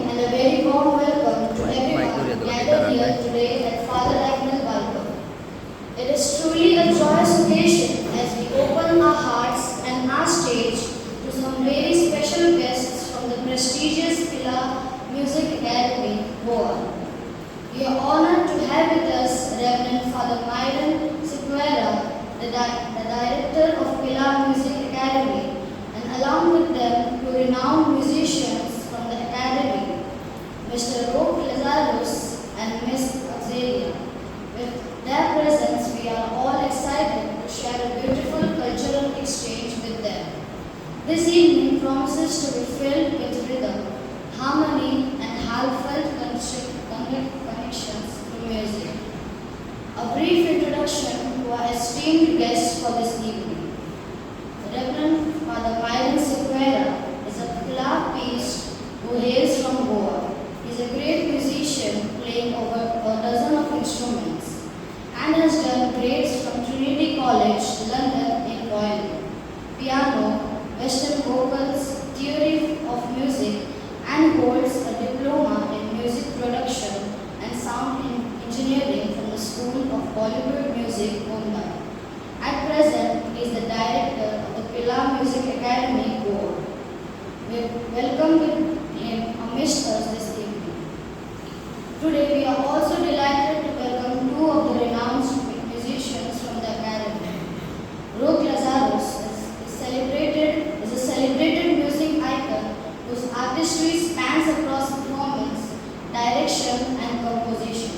and a very warm welcome to everyone gathered here today at Father Agnes Balcom. It is truly a joyous occasion as we open our hearts and our stage to some very special guests from the prestigious Pilar Music Academy, Goa. We are honored to have with us Rev.Fr.Myron Sequiera, the director of Pilar Music Academy, and along with them two renowned musicians from the academy, Mr. Roque Lazarus and Ms. Auxilia. With their presence, we are all excited to share a beautiful cultural exchange with them. This evening promises to be filled with rhythm, harmony, and heartfelt connections through music. A brief introduction to our esteemed guests for this evening. Rev.Fr.Myron Sequiera is a Pilar priest who hails from Goa. He is a great musician playing over a dozen of instruments and has done grades from Trinity College, London in violin, piano, Western vocals, theory of music, and holds a diploma in music production and sound engineering from the School of Bollywood Music, Mumbai. At present, he is the director of the Pilar Music Academy, Goa. We welcome him amidst us this evening. Today, we are also delighted to welcome two of the renowned musicians from the academy. Roque Lazarus is a celebrated music icon whose artistry spans across performance, direction, and composition.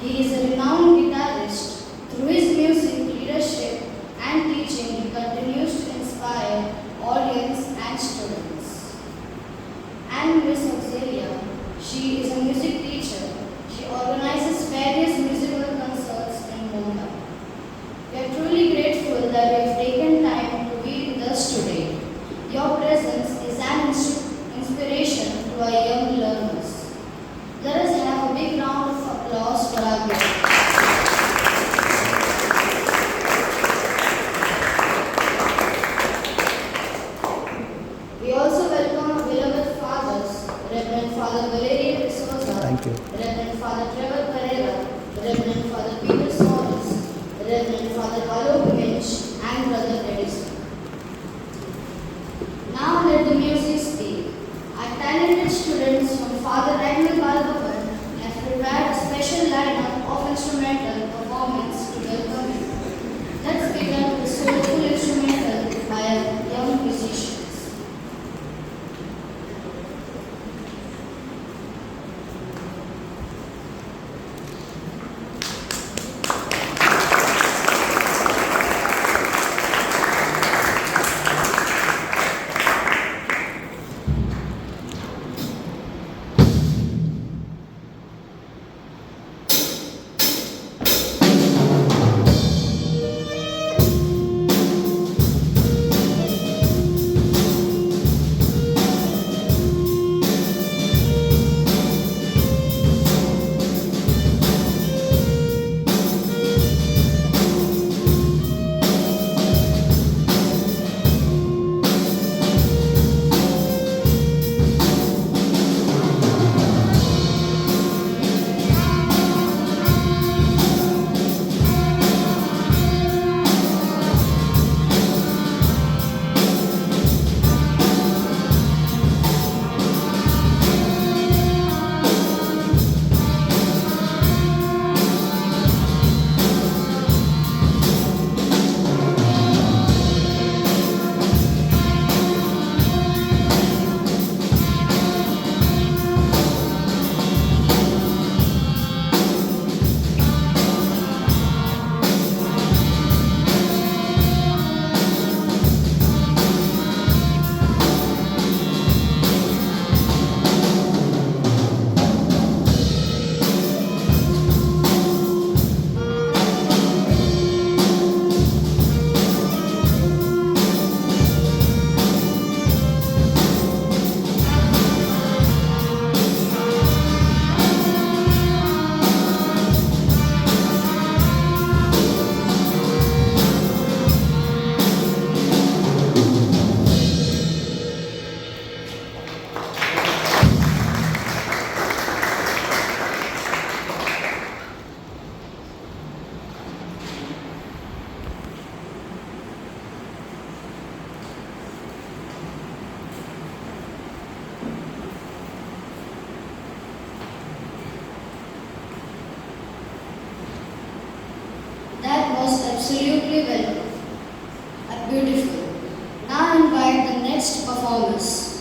He is a renowned guitarist. Through his music, leadership, and teaching, he continues to inspire audience and students. And Ms. Auxilia, she is a music teacher. She organizes various musical concerts in Mumbai. We are truly grateful that you have taken time to be with us today. Your presence is an inspiration to our young learners. Let us have a big round of applause for our guests. We also welcome our beloved fathers, Rev.Fr. Valerio de Souza, Rev.Fr. Trevor Pereira, Rev.Fr. Peter Solis, Rev.Fr. Alok Minch, and Brother Edison. Now let the music speak. Our talented students from Father Agnes Balcom have prepared a special lineup of instrumental performance to welcome you. Let's begin with a soulful instrumental by our young musicians. absolutely well. Beautiful. Now I invite the next performers.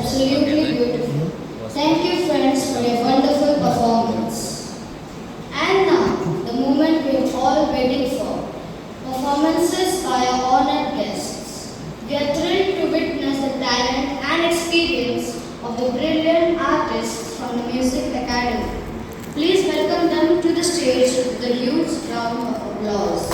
absolutely beautiful. Thank you friends for a wonderful performance. And now, the moment we have all waiting for. Performances by our honored guests. We are thrilled to witness the talent and experience of the brilliant artists from the Music Academy. Please welcome them to the stage with a huge round of applause.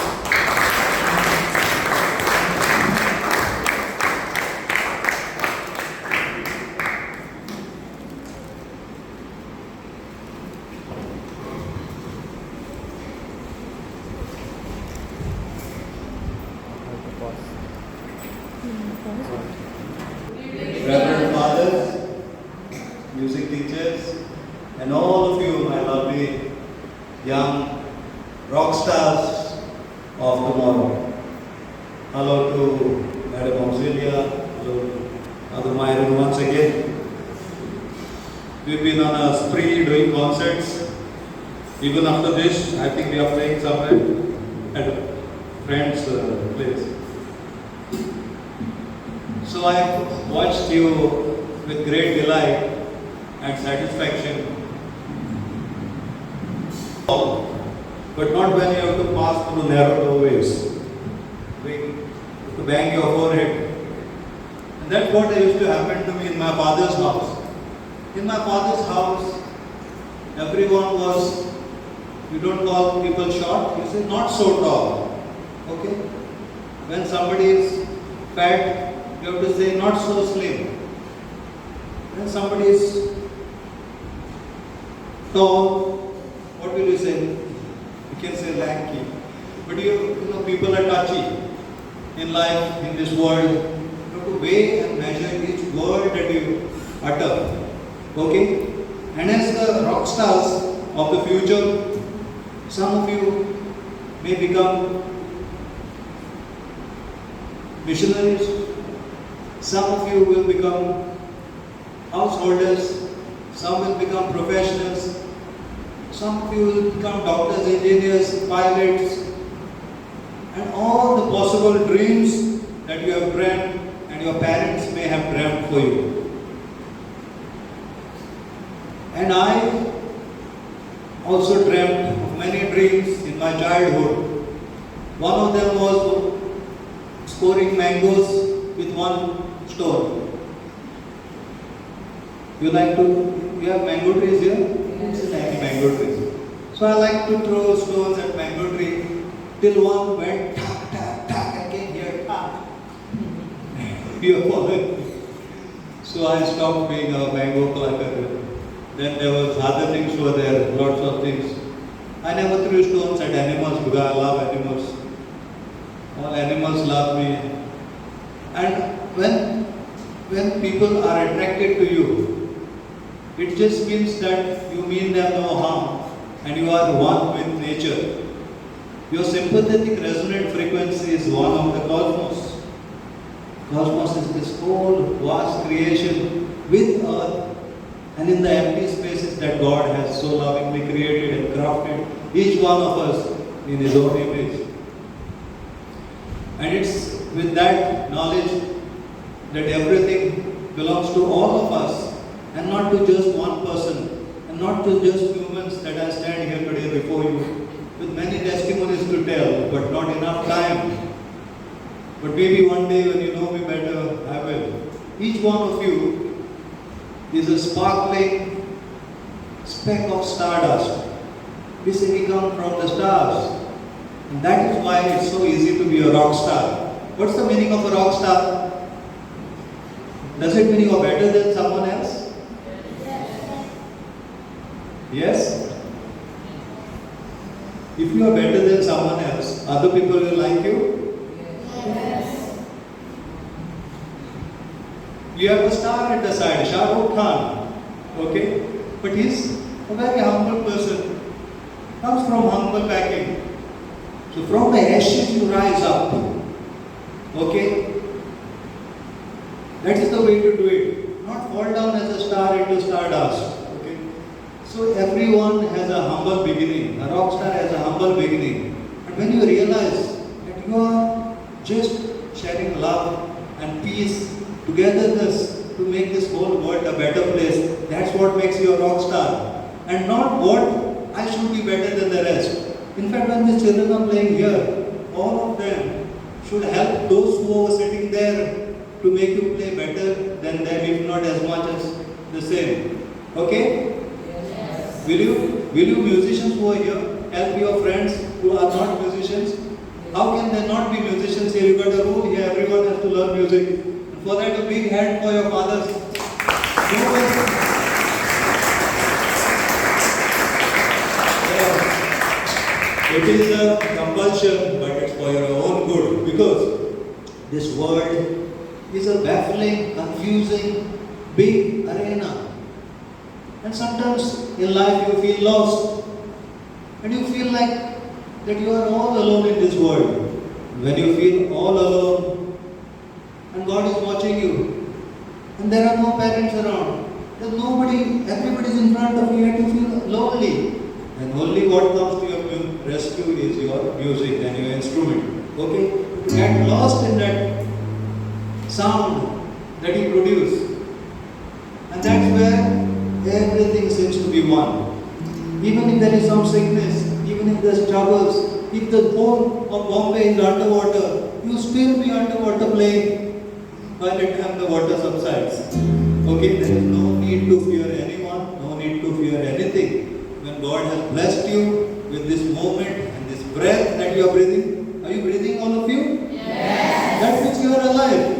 Rev.Fathers, music teachers, and all of you, my lovely young rock stars of tomorrow. Hello to Madam Auxilia, hello to Father Myron once again. We've been on a spree doing concerts. Even after this, I think we are playing somewhere at a friend's place. So I watched you with great delight and satisfaction. But not when you have to pass through narrow doorways. To bang your forehead. And that's what used to happen to me in my father's house. In my father's house, everyone was, you don't call people short, you say not so tall. Okay? When somebody is fat, you have to say not so slim. When somebody is tall, what will you say? You can say lanky. But you know, people are touchy in life, in this world. You have to weigh and measure each word that you utter. Okay? And as the rock stars of the future, some of you may become missionaries. Some of you will become householders, some will become professionals, some of you will become doctors, engineers, pilots, and all the possible dreams that you have dreamt and your parents may have dreamt for you. And I also dreamt of many dreams in my childhood. One of them was scoring mangoes with one stone. You have mango trees here? Yes. Tiny mango trees. So I like to throw stones at mango tree till one went tak, tak, tak, I can hear tak. You follow? So I stopped being a mango collector. Then there was other things were there, lots of things. I never threw stones at animals because I love animals. All animals love me. And when people are attracted to you, it just means that you mean them no harm and you are one with nature. Your sympathetic resonant frequency is one of the cosmos. Cosmos is this whole vast creation with earth and in the empty spaces that God has so lovingly created and crafted each one of us in His own image. And it's with that knowledge that everything belongs to all of us and not to just one person and not to just humans that I stand here today before you with many testimonies to tell but not enough time. But maybe one day when you know me better, I will. Each one of you is a sparkling speck of stardust. We say we come from the stars. And that is why it's so easy to be a rock star. What's the meaning of a rock star? Does it mean you are better than someone else? Yes? If you are better than someone else, other people will like you? Yes. You have a star at the side, Shah Rukh Khan. Okay? But he's a very humble person. Comes from humble packing. So from the ashes you rise up. Okay? That is the way to do it. Not fall down as a star into stardust. Okay? So everyone has a humble beginning. A rock star has a humble beginning. And when you realize that you are just sharing love and peace, togetherness to make this whole world a better place. That's what makes you a rock star. And not what I should be better than the rest. In fact, when the children are playing here, all of them should help those who are sitting there to make you play better than them, if not as much as the same. Okay? Yes. Will you musicians who are here help your friends who are not musicians? How can there not be musicians here? You got a rule here, everyone has to learn music. And for that, a big hand for your fathers. It is a compulsion, but it's for your own good, because this world is a baffling, confusing, big arena. And sometimes in life you feel lost, and you feel like that you are all alone in this world. When you feel all alone, and God is watching you, and there are no parents around, there's nobody, everybody is in front of you, and you feel lonely. And only what comes to your rescue is your music and your instrument. Okay? To get lost in that sound that you produce. And that's where everything seems to be one. Even if there is some sickness, even if there's troubles, if the whole of Bombay is underwater, you still be underwater playing by the time the water subsides. Okay? There is no need to fear anyone, no need to fear anything. When God has blessed you with this moment and this breath that you are breathing, are you breathing, all of you? Yes. That means you are alive.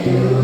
You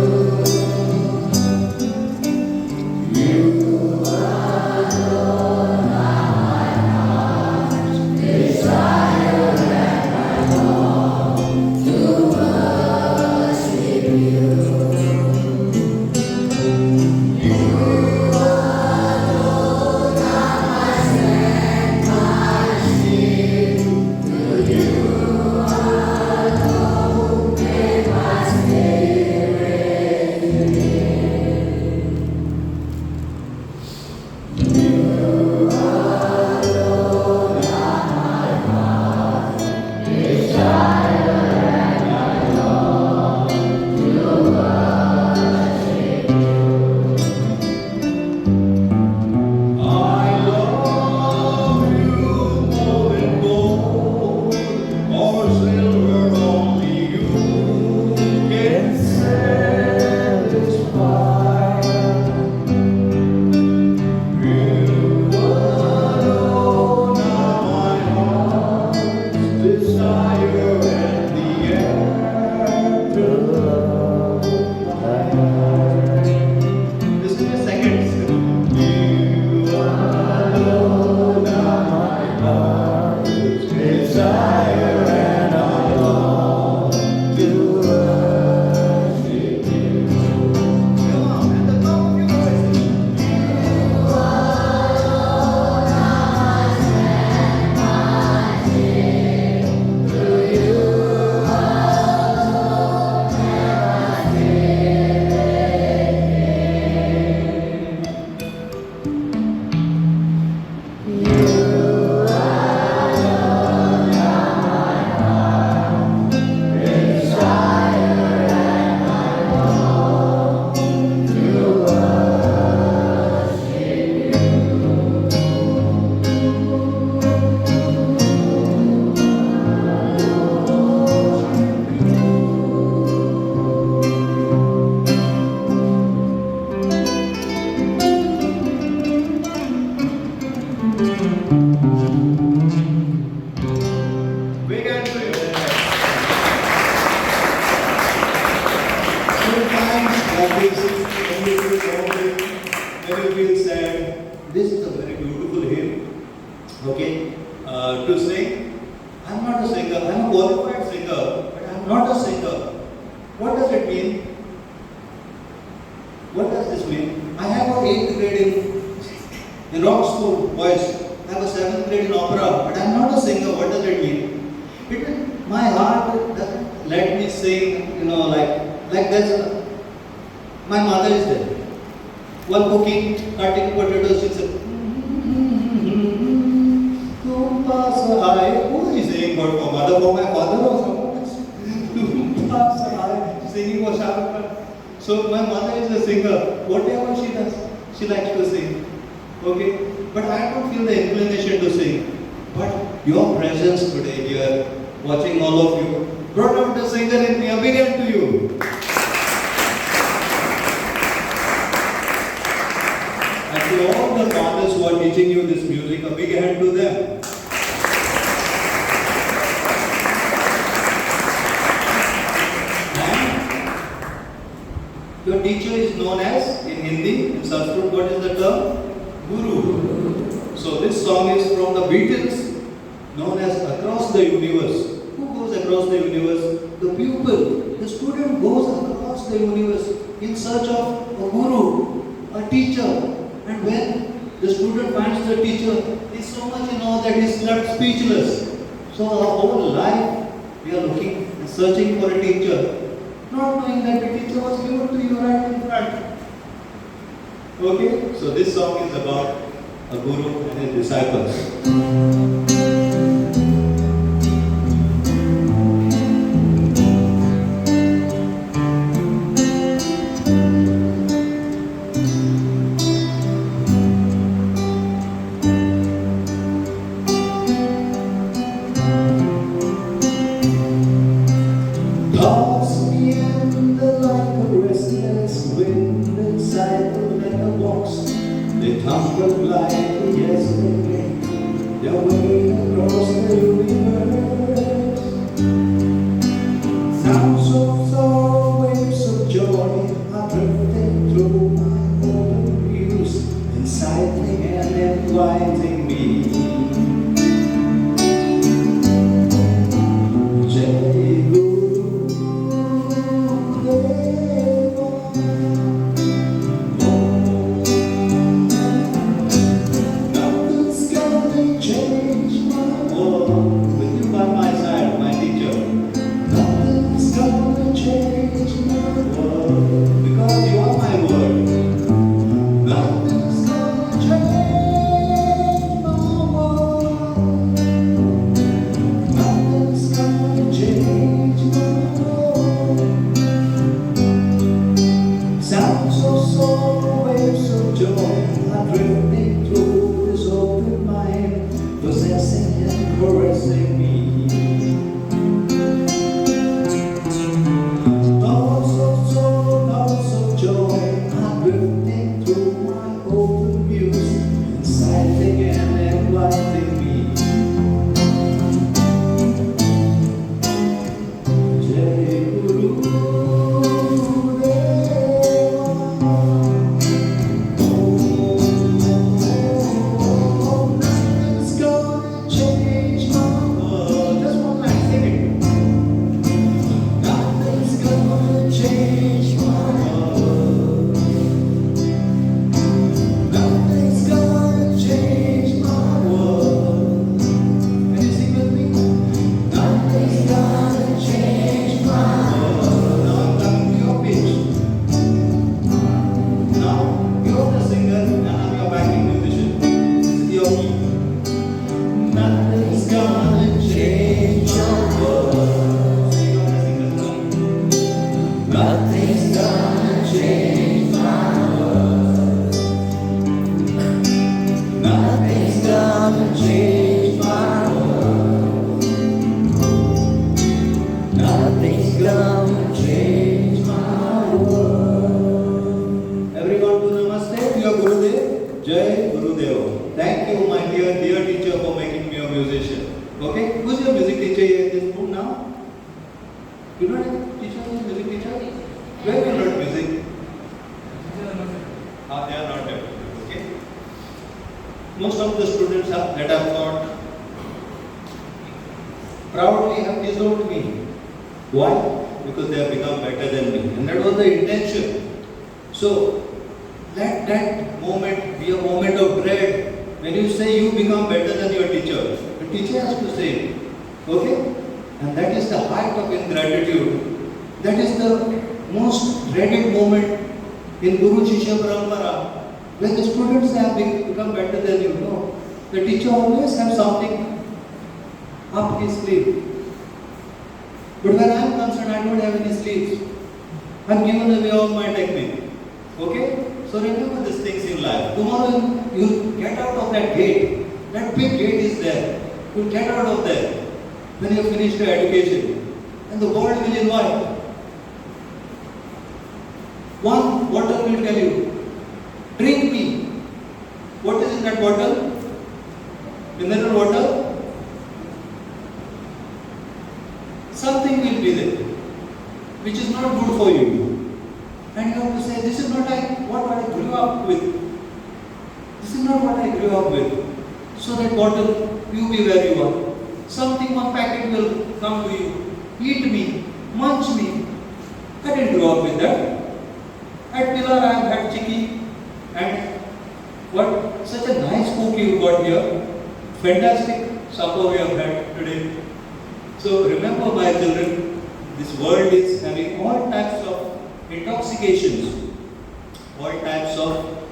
like this, when you feel lonely, when you feel sad, this is a very beautiful hymn. Okay, to sing. I'm not a singer. I'm a qualified singer, but I'm not a singer. What does it mean? What does this mean? I have an 8th grade in rock school voice. I have a 7th grade in opera, but I'm not a singer. What does it mean? It means my heart doesn't let me sing, like this. My mother is there. While cooking, cutting potatoes, she said, who is saying God for mother, for my father or someone else? Singing for Shah Rukh Khan. So my mother is a singer. Whatever she does, she likes to sing. Okay? But I don't feel the inclination to sing. But your presence today here, watching all of you, brought out the singer in me. A big hand to you. And to all the fathers who are teaching you this music, a big hand to them. Your teacher is known as, in Hindi, in Sanskrit, what is the term? Guru. So this song is from the Beatles, known as Across the Universe. Who goes across the universe? The pupil, the student goes across the universe in search of a guru, a teacher. And when the student finds the teacher, he's so much in awe that he's left speechless. So our whole life, we are looking and searching for a teacher. Not knowing that the teacher was given to you right in front. Okay, so this song is about a guru and his disciples. Because most of the students that have taught proudly have disowned me. Why? Because they have become better than me. And that was the intention. So, let that moment be a moment of dread. When you say you become better than your teacher, the teacher has to say it. Okay? And that is the height of ingratitude. That is the most dreaded moment in Guru Shishya Parampara. When the students have become better than you. No. The teacher always has something up his sleeve. But when I am concerned, I don't have any sleeves. I am given away all my technique. Okay? So remember these things in life. Tomorrow you will get out of that gate. That big gate is there. You will get out of there when you finish your education. And the world will invite. One bottle will tell you, drink me. What is in that bottle? Mineral water? Something will be there, which is not good for you. And you have to say, this is not what I grew up with. This is not what I grew up with. So that bottle, you be where you are. Something, one packet will come to you. Eat me, munch me. I didn't grow up with that. At Pilar I have had chicky and what such a nice cook you got here. Fantastic supper we have had today. So remember my children, this world is having all types of intoxications, all types of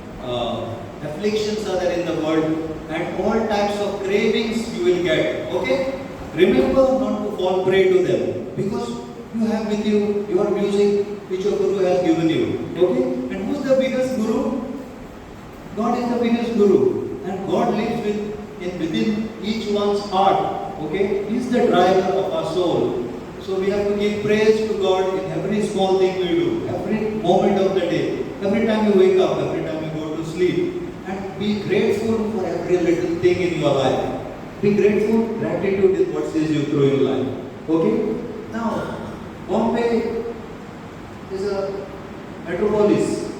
afflictions are there in the world and all types of cravings you will get. Okay? Remember not to fall prey to them because you have with you your music which your Guru has given you. Okay? And who's the biggest Guru? God is the biggest Guru and God lives within each one's heart. Okay? He is the driver of our soul. So we have to give praise to God in every small thing we do, every moment of the day, every time you wake up, every time you go to sleep. And be grateful for every little thing in your life. Be grateful. Gratitude is what sees you through in life. Okay? Now, Bombay is a metropolis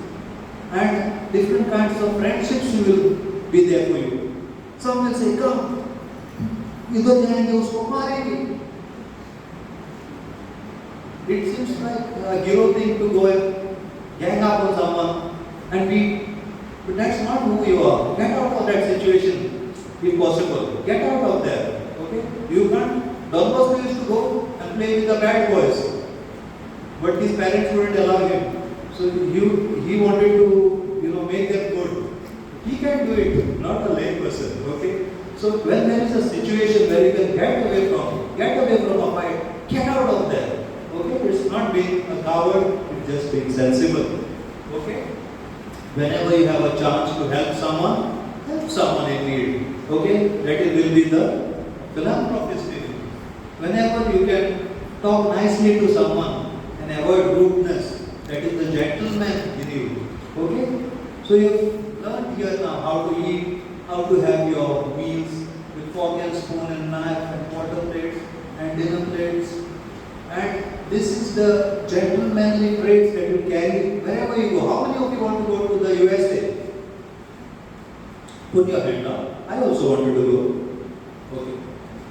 and different kinds of friendships will be there for you. Some will say, come, इधर जाएंगे उसको मारेंगे. It seems like a hero thing to go and gang up on someone and but that's not who you are. Get out of that situation if possible. Get out of there. Okay? You can't. Don Bosco used to go and play with the bad boys, but his parents wouldn't allow him. So he wanted to make them good. He can do it, not a lay person. Okay? So when there is a situation where you can get away from a fight, get out of there. Okay? It's not being a coward, it's just being sensible. Okay? Whenever you have a chance to help someone in need. Okay? That will be the philanthropist in you. Whenever you can talk nicely to someone and avoid rudeness, that is the gentleman in you. Okay? So you have learned here now how to eat, how to have your meals with fork and spoon and knife and water plates and dinner plates. And this is the gentlemanly traits that you carry wherever you go. How many of you want to go to the USA? Put your hand down. I also wanted to go. Okay.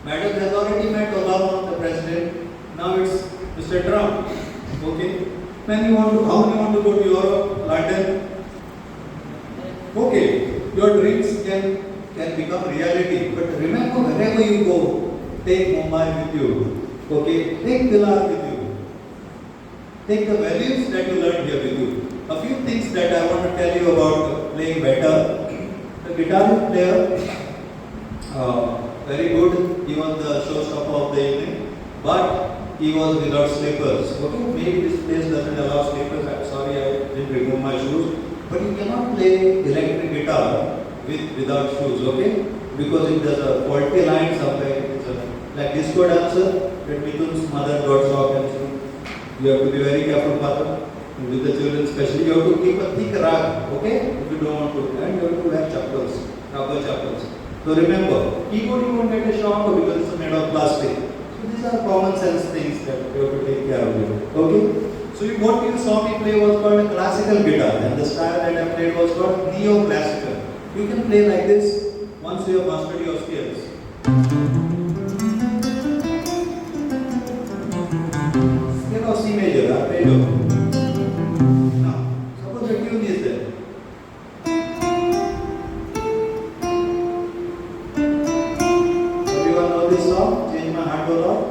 Madam has already met Obama, the president. Now it's Mr. Trump. Okay. How many want to go to Europe, London? Okay. Your dreams can become reality. But remember, wherever you go, take Mumbai with you. Okay. Take Pilar with you. Take the values that you learned here with you. A few things that I want to tell you about playing better. The guitar player, very good. He was the showstopper of the evening, but he was without slippers. Okay, maybe this place doesn't allow slippers. I'm sorry, I didn't remove my shoes. But you cannot play electric guitar without shoes. Okay, because if there's a faulty line somewhere, it's like disco dancer. That Mithun's mother got shocked and so you have to be very careful, father. With the children, especially, you have to keep a thick rag. Okay, if you don't want to, and you have to wear chappals, rubber chappals. So remember, keyboard you won't get a shock because it's made of plastic. So these are common sense things that you have to take care of. Okay? So what you saw me play was called a classical guitar and the style that I played was called neo-classical. You can play like this once you have mastered your skills, scale of C major, arpeggio. Now, suppose the tune is there. Everyone know this song? Change my heart, O Lord?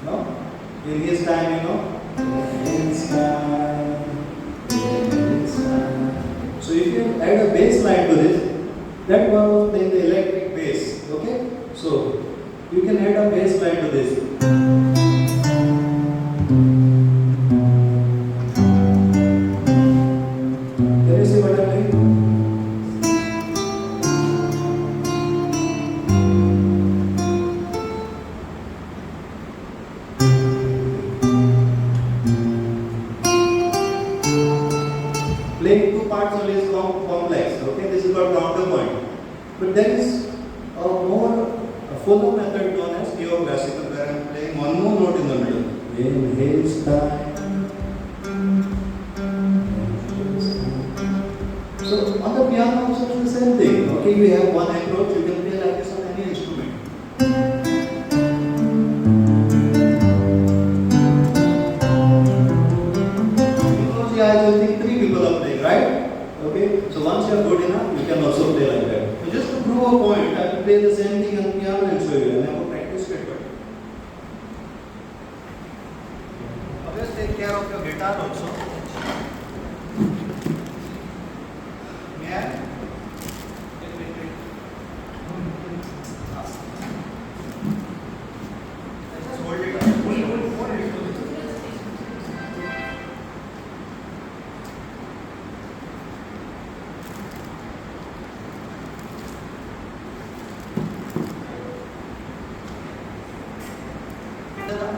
No? In his time, you know? In his time. So if you add a bass line to this, that one was playing the electric bass. Okay? So you can add a bass line to this. Can you see what I'm doing? Playing two parts only is complex. Okay, this is called counterpoint. But there is a fuller method known as neoclassical, where I am playing one more note in the middle. In his time. So on the piano also it's the same thing. Okay, you have one approach, you can play like this on any instrument. Because I think three people are playing, right? Okay, so once you are good enough, you can also play like that. So just to prove a point, I will play the same thing on piano and show you. I never practiced it, but always take care of your guitar also. May I? Wait. Just hold it up. Hold it.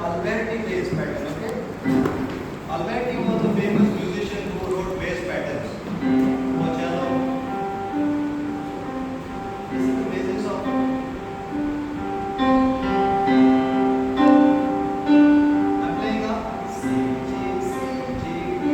Alberti bass pattern, okay? Alberti was a famous musician who wrote bass patterns for cello. This is the basics of I'm playing a C, G, C, G, D.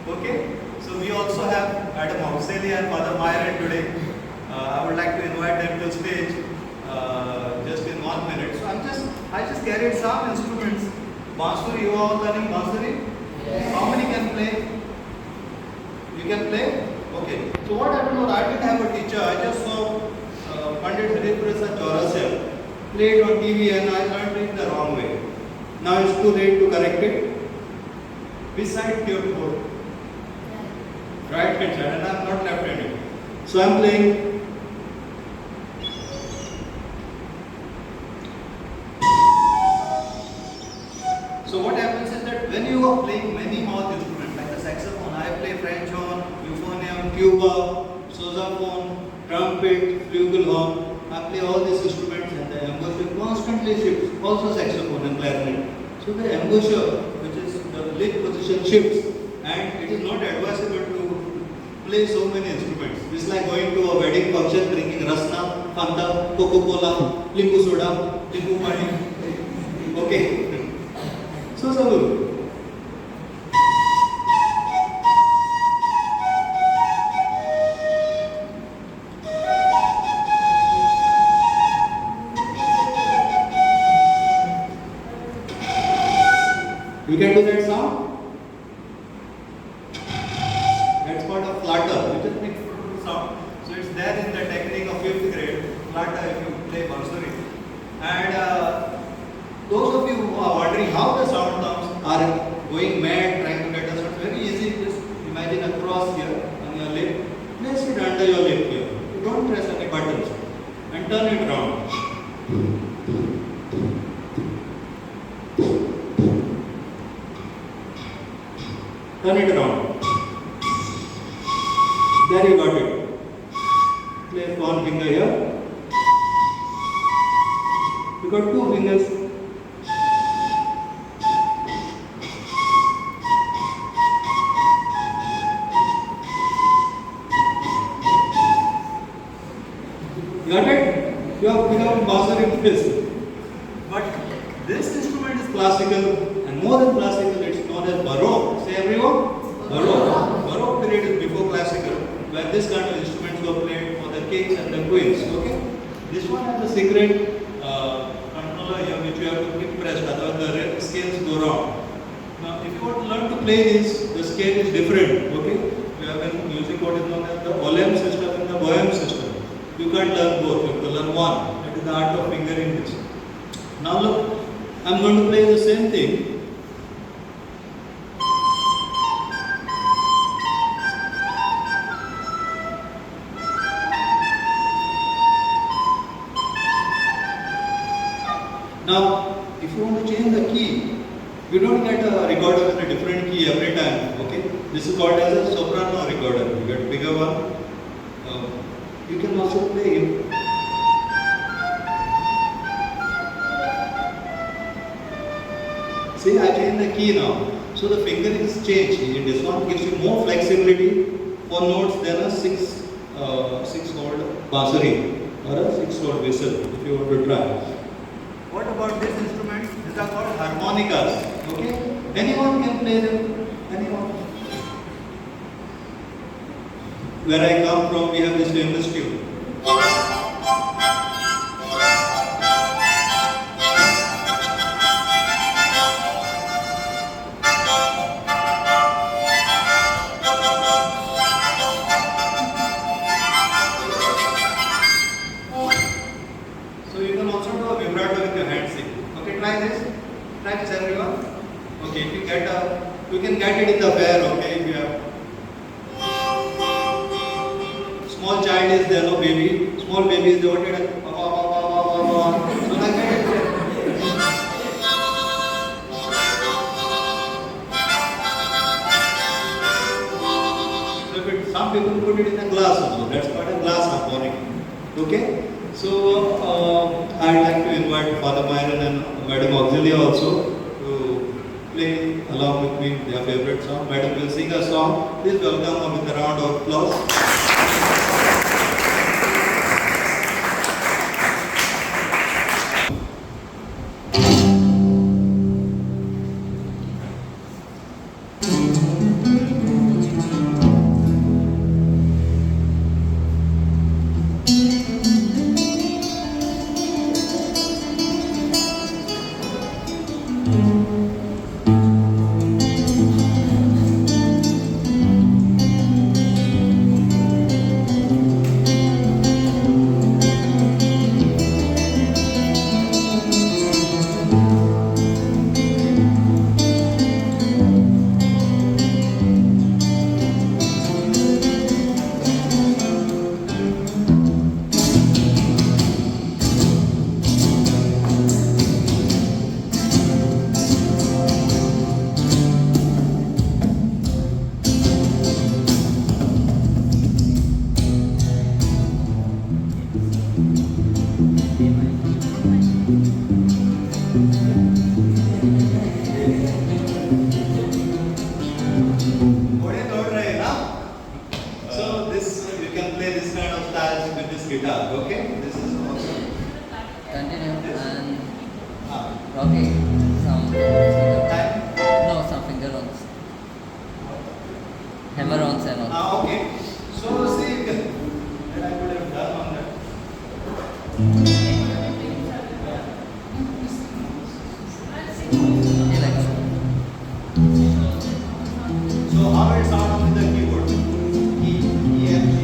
Okay, so we also have Madam Auxilia and Rev.Fr.Myron today. I would like to invite them to stage just in 1 minute. So I just carried some instruments. Bansuri, you are all learning Bansuri? Yes. How many can play? You can play? Okay. So what happened was I didn't have a teacher. I just saw Pandit Rev.Fr. Chaurasia played on TV and I learned it the wrong way. Now it's too late to correct it. Beside your board. Right hand side, and I am not left handed. So I'm playing. So what happens is that when you are playing many mouth instruments like the saxophone, I play French horn, euphonium, tuba, sousaphone, trumpet, flugelhorn. I play all these instruments and the embouchure constantly shifts, also saxophone and clarinet. So the embouchure, which is the lip position shifts, and it is not advisable to play so many instruments. It's like going to a wedding function drinking rasna, Fanta, Coca-Cola, limbu soda, limbu pani. Okay. So you can do that sound? That's called a flutter, which is big sound. So it's there in the technique of 5th grade, flutter if you play bansuri. And those of you who are wondering how the sound comes are going mad trying to get the sound. Very easy, just imagine a cross here on your lip. Place it under your lip here. You don't press any buttons. And turn it around. Turn it around. There you got it. Place one finger here. You got two fingers. Got it? You have become master in this. But this instrument is classical, and more than classical, it's known as Baroque. Say everyone? Baroque. Baroque period is before classical, where this kind of instruments were played for the kings and the queens. Okay? This one has a secret controller here which you have to keep pressed, otherwise the scales go wrong. Now, if you want to learn to play this, the scale is different. Okay? We have been using what is known as the Olem system and the Bohem system. You can't learn both, you have to learn one. That is the art of fingering this. Now look, I'm going to play the same thing. Now, if you want to change the key, you don't get a recorder in a different key every time. Okay? This is called as a soprano recorder. You get bigger one. You can also play it. See, I changed the key now. So the fingering is changed. In this one gives you more flexibility for notes than a 6-hole bansuri or a 6-hole whistle if you want to try. What about this instrument? These are called harmonicas. Okay? Anyone can play them. Anyone. Where I come from, we have this famous tune. So you can also do a vibrato with your hands. Okay, try this. Try this, everyone. Okay, if you can get it in the fair. Okay, if you have. Small child is there, no baby. Small baby is there. So like that. So some people put it in a glass also. That's called a glass harmonic. Okay. So I'd like to invite Father Myron and Madam Auxilia also to play along with me their favorite song. Madam will sing a song. Please welcome her with a round of applause. घोड़े दौड़ रहे हैं ना? So this you can play this kind of styles with this guitar. Okay, this is awesome. Continue Yes. and Ah. Roque, some finger. Time. No, some finger ons. Hammer ons and all. Ah, okay. So see, that I could have done on that. You like that? So how it sounds with the keyboard? E, F, G.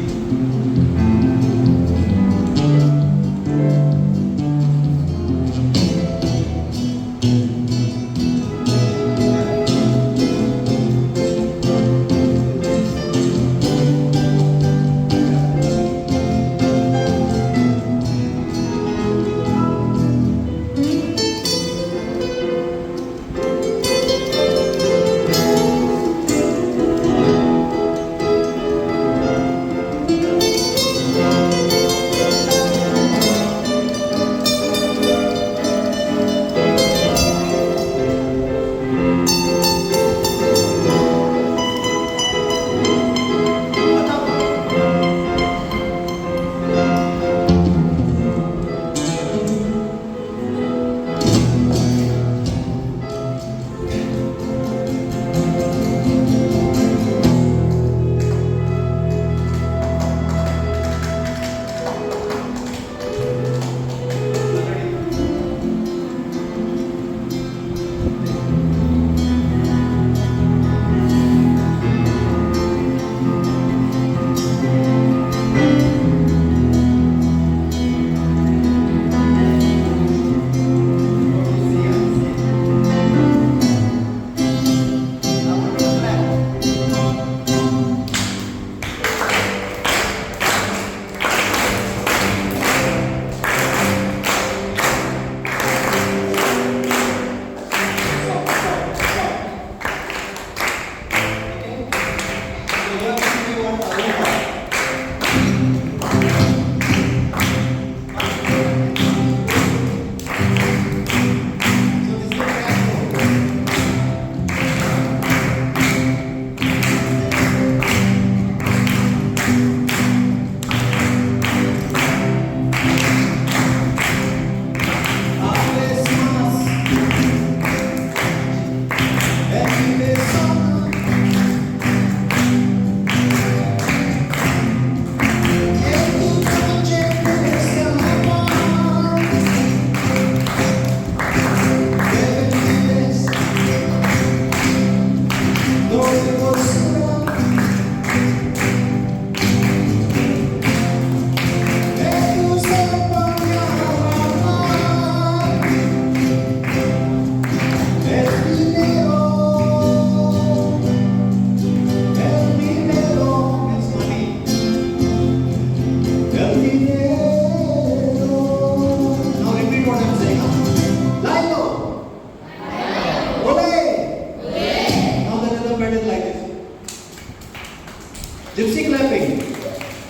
Gypsy clapping.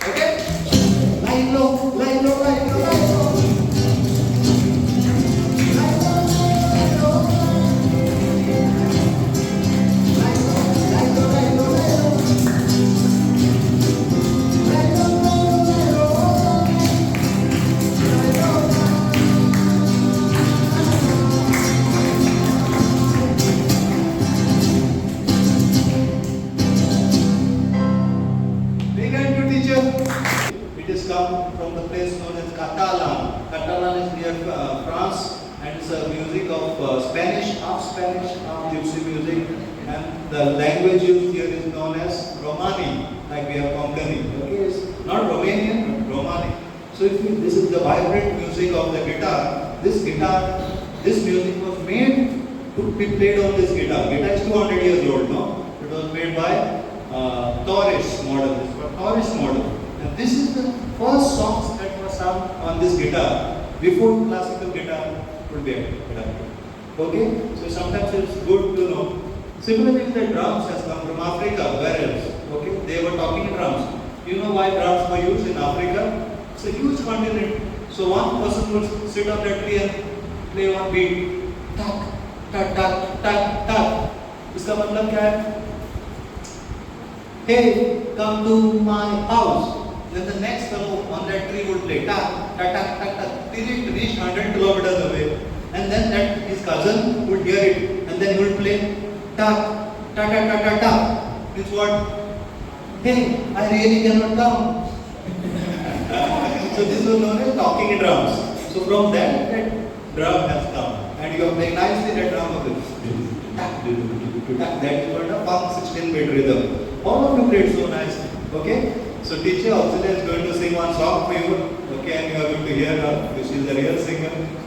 Okay? Line low, line low, line low, line low. Line low, line low. Line low, line low, line low, line low. Line low, line low, line low. Big hand to teacher. It is come from the place known as Catalan. Catalan is near France, and it's a music of Spanish, half Gypsy music, and the language used here is known as Romani, like we have Konkani. Okay, it's not Romanian, but Romani. So if you, this is the vibrant music of the guitar. This music was made to be played on this guitar. Guitar is 200 years old now. It was made by Taurus model. This was Taurus model. And this is the first songs that were sung on this guitar before classical guitar could be adapted. Okay? So sometimes it's good to know. Similarly, the drums has come from Africa. Where else? Okay? They were talking drums. You know why drums were used in Africa? It's a huge continent. So one person would sit on that tree and play one beat. Tak, tak, tak, tak, tak. इसका मतलब क्या है? hey, come to my house. Then the next fellow on that tree would play tak, tak, tak, tak, tak, till it reached 100 kilometers away. And then that his cousin would hear it, and then he would play tak, tak, tak, tak, tak, tak. It's what? Hey, I really cannot come. So this was known as talking drums. So from that drum has come. And you are playing nicely that drum of it. That is called a funk 16-beat rhythm. All of you played so nicely. Okay? So teacher Auxilia is going to sing one song for you. Okay, and you are going to hear her. She is a real singer.